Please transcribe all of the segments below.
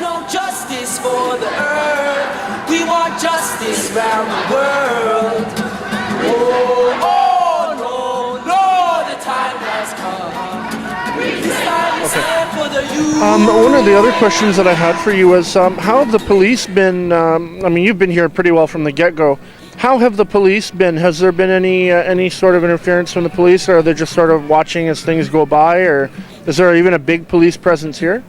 no justice for the earth. We want justice round the world. Oh, oh, no, no, the time has come. This time is here for the youth. One of the other questions that I had for you was, how have the police been, I mean, you've been here pretty well from the get-go. How have the police been? Has there been any sort of interference from the police, or are they just sort of watching as things go by, or is there even a big police presence here?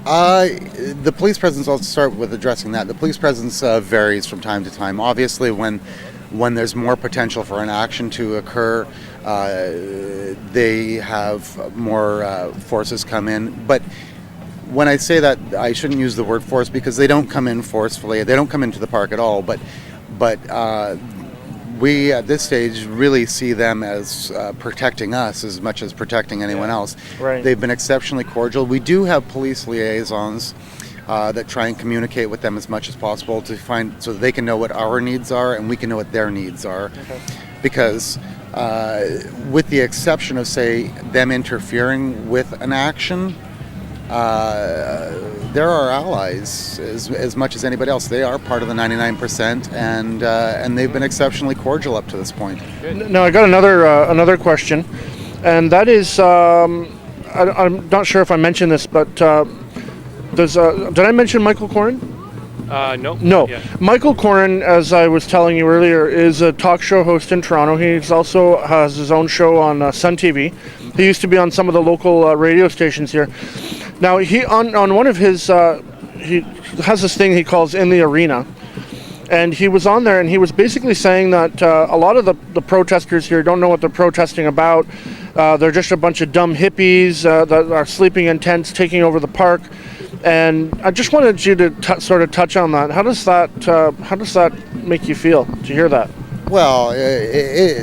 The police presence, I'll start with addressing that. The police presence varies from time to time. Obviously, when there's more potential for an action to occur, they have more forces come in. But when I say that, I shouldn't use the word force, because they don't come in forcefully. They don't come into the park at all. But we at this stage really see them as protecting us as much as protecting anyone else. Right. They've been exceptionally cordial. We do have police liaisons that try and communicate with them as much as possible to find, so that they can know what our needs are and we can know what their needs are. Okay. Because with the exception of, say, them interfering with an action, they're our allies as much as anybody else. They are part of the 99%, and they've been exceptionally cordial up to this point. Now, I got another question, and that is, I'm not sure if I mentioned this, but did I mention Michael Corrin? No. No. Yeah. Michael Corrin, as I was telling you earlier, is a talk show host in Toronto. He also has his own show on Sun TV. He used to be on some of the local radio stations here. Now, he on one of his, he has this thing he calls In the Arena. And he was on there, and he was basically saying that a lot of the protesters here don't know what they're protesting about. They're just a bunch of dumb hippies that are sleeping in tents, taking over the park. And I just wanted you to sort of touch on that. How does that make you feel to hear that? Well,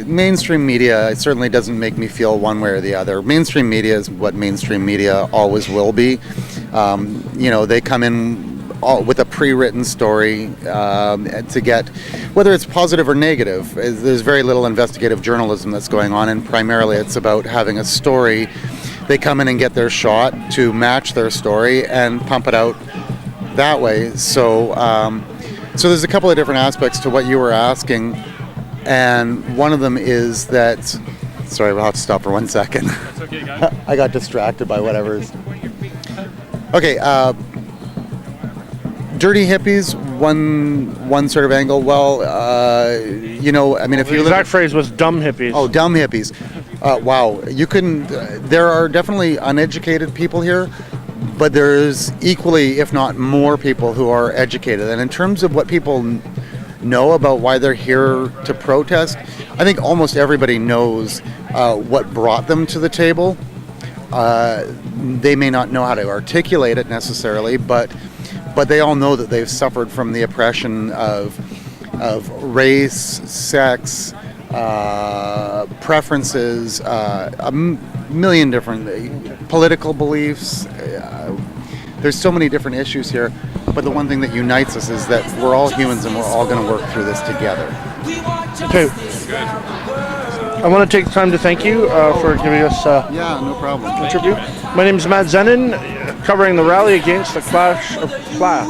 mainstream media, it certainly doesn't make me feel one way or the other. Mainstream media is what mainstream media always will be. They come in with a pre-written story to get, whether it's positive or negative. There's very little investigative journalism that's going on, and primarily it's about having a story. They come in and get their shot to match their story and pump it out that way. So there's a couple of different aspects to what you were asking, and one of them is that, sorry, we'll have to stop for 1 second. That's okay, guys. I got distracted by whatever's. Okay, dirty hippies, one sort of angle. Well, if you The exact phrase was dumb hippies. Oh, dumb hippies. Wow, you couldn't. There are definitely uneducated people here, but there's equally, if not more, people who are educated. And in terms of what people know about why they're here to protest, I think almost everybody knows what brought them to the table. They may not know how to articulate it necessarily, but they all know that they've suffered from the oppression of race, sex, preferences, a million different political beliefs. There's so many different issues here, but the one thing that unites us is that we're all humans and we're all going to work through this together. Okay. I want to take the time to thank you for giving us Yeah, no problem. interview. My name is Matt Zenin, covering the rally against the clash of class.